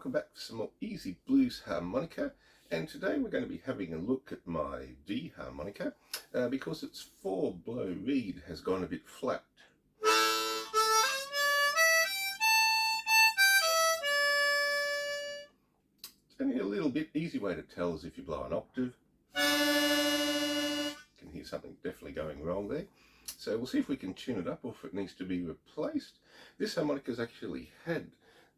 welcome back for some more easy blues harmonica, and today we're going to be having a look at my D harmonica because its 4-blow reed has gone a bit flat. It's only a little bit. Easy way to tell is if you blow an octave. You can hear something definitely going wrong there. So we'll see if we can tune it up or if it needs to be replaced. This harmonica's actually had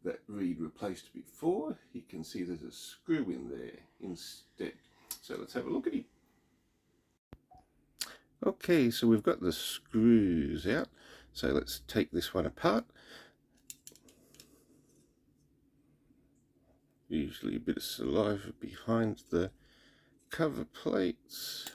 that reed replaced before. You can see there's a screw in there instead. So let's have a look at it. Okay, so we've got the screws out. So let's take this one apart. Usually a bit of saliva behind the cover plates.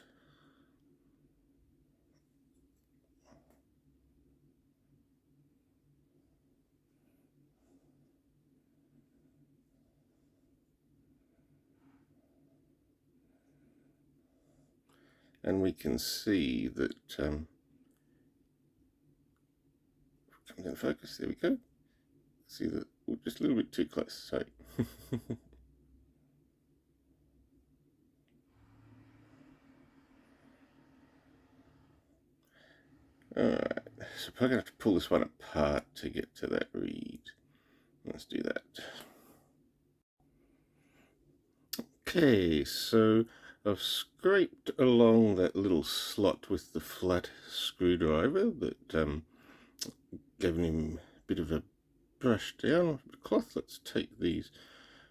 And we can see that, come down focus, there we go. See that, oh, just a little bit too close, sorry. Alright, so I'm going to have to pull this one apart to get to that reed. Let's do that. Okay, so I've scraped along that little slot with the flat screwdriver that gave him a bit of a brush down with the cloth. Let's take these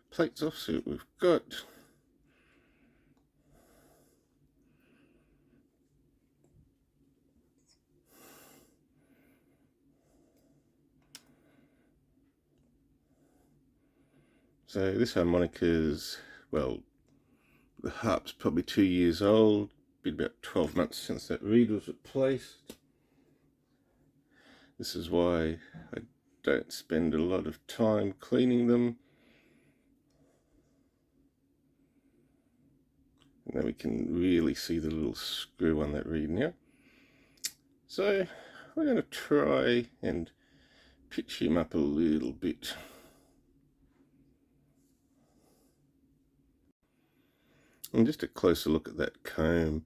plates off, see what we've got. So this harmonica's, well, the harp's probably 2 years old. Been about 12 months since that reed was replaced. This is why I don't spend a lot of time cleaning them. And then we can really see the little screw on that reed now. So we're going to try and pitch him up a little bit. And just a closer look at that comb.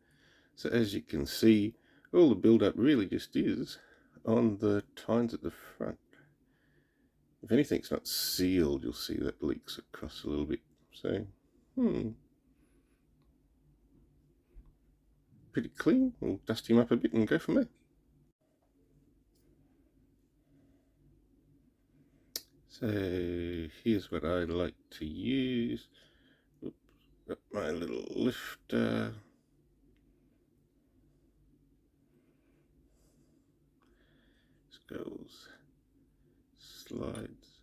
So as you can see, all the build-up really just is on the tines at the front. If anything's not sealed, you'll see that leaks across a little bit. So, pretty clean. We'll dust him up a bit and go from there. So here's what I like to use. Oops, got my little lifter. Goes, slides.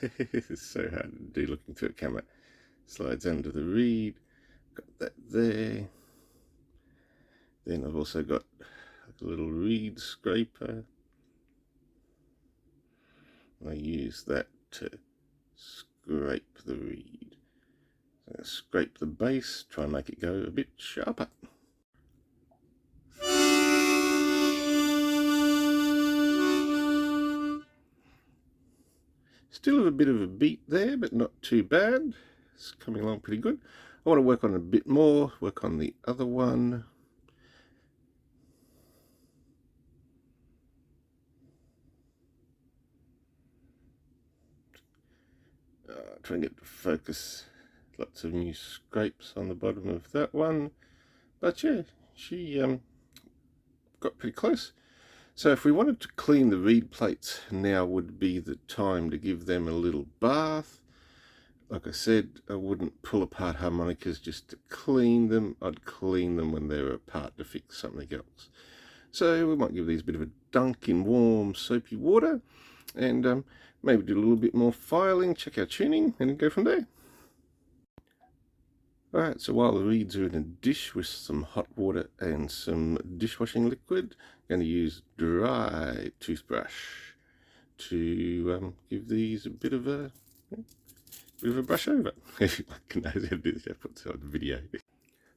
It's so hard to do looking through a camera. Slides under the reed. Got that there. Then I've also got a little reed scraper. I use that to scrape the reed. So scrape the base, try and make it go a bit sharper. Still have a bit of a beat there, but not too bad. It's coming along pretty good. I want to work on it a bit more, work on the other one. Try and get to focus. Lots of new scrapes on the bottom of that one. But yeah, she got pretty close. So if we wanted to clean the reed plates, now would be the time to give them a little bath. Like I said, I wouldn't pull apart harmonicas just to clean them. I'd clean them when they're apart to fix something else. So we might give these a bit of a dunk in warm soapy water and maybe do a little bit more filing, check our tuning and go from there. Alright, so while the reeds are in a dish with some hot water and some dishwashing liquid, I'm going to use dry toothbrush to give these a bit of a brush over. If you can know how to do this, I put this on the video.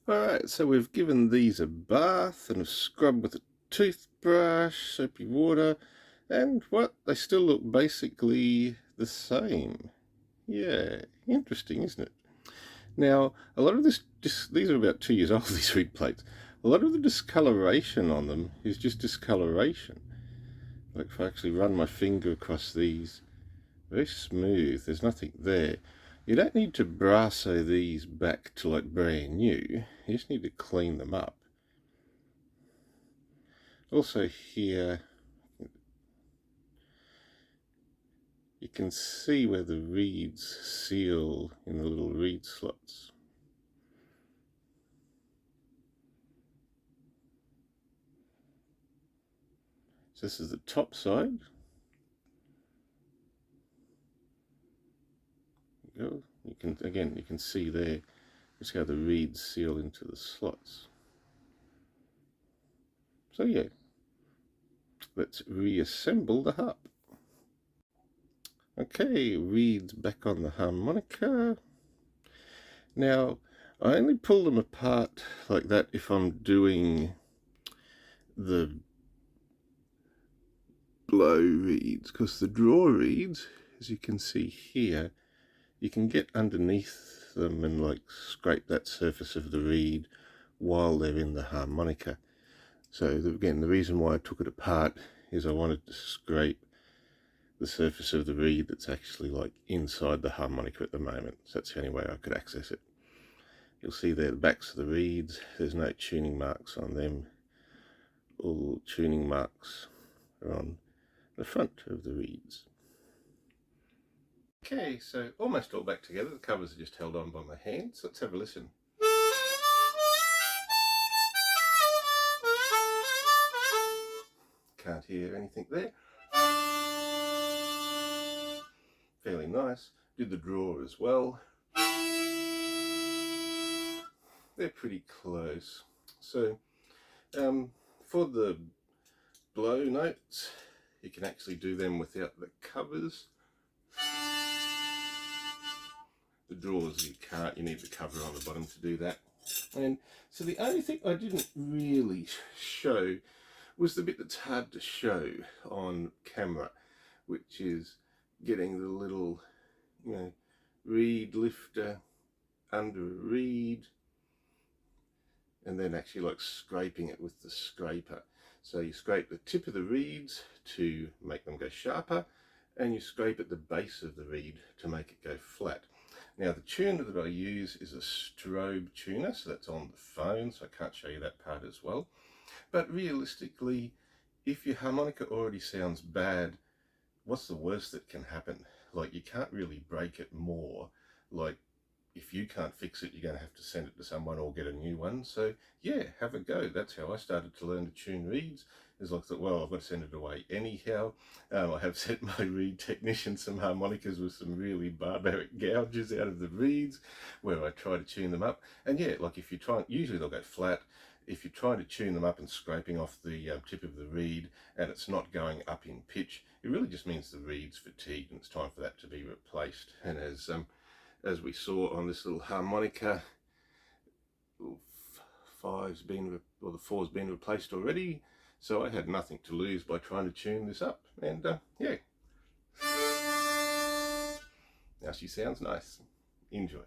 Alright, so we've given these a bath and a scrub with a toothbrush, soapy water, And what? They still look basically the same. Yeah, interesting, isn't it? Now, a lot of these are about 2 years old, these reed plates. A lot of the discoloration on them is just discoloration. Like if I actually run my finger across these, very smooth, there's nothing there. You don't need to brasso these back to like brand new, you just need to clean them up. Also here, you can see where the reeds seal in the little reed slots. So this is the top side. You can see there just how the reeds seal into the slots. So yeah, let's reassemble the harp. Okay, reeds back on the harmonica. Now, I only pull them apart like that if I'm doing the blow reeds, because the draw reeds, as you can see here, you can get underneath them and like scrape that surface of the reed while they're in the harmonica. So again, the reason why I took it apart is I wanted to scrape the surface of the reed that's actually like inside the harmonica at the moment. So that's the only way I could access it. You'll see there the backs of the reeds, there's no tuning marks on them. All tuning marks are on the front of the reeds. Okay, so almost all back together. The covers are just held on by my hands. Let's have a listen. Can't hear anything there. Fairly nice. Did the draw as well. They're pretty close. So for the blow notes, you can actually do them without the covers. The draws you can't, you need the cover on the bottom to do that. And so the only thing I didn't really show was the bit that's hard to show on camera, which is getting the little, reed lifter under a reed and then actually like scraping it with the scraper. So you scrape the tip of the reeds to make them go sharper, and you scrape at the base of the reed to make it go flat. Now the tuner that I use is a strobe tuner, so that's on the phone, so I can't show you that part as well. But realistically, if your harmonica already sounds bad, what's the worst that can happen? Like, you can't really break it more. Like, if you can't fix it, you're going to have to send it to someone or get a new one. So yeah, have a go. That's how I started to learn to tune reeds. Is like, well, I've got to send it away anyhow. I have sent my reed technician some harmonicas with some really barbaric gouges out of the reeds, where I try to tune them up. And yeah, like if you try, usually they'll go flat. If you're trying to tune them up and scraping off the tip of the reed and it's not going up in pitch, it really just means the reed's fatigued and it's time for that to be replaced. And as we saw on this little harmonica, the four's been replaced already, so I had nothing to lose by trying to tune this up, and yeah, now she sounds nice. Enjoy.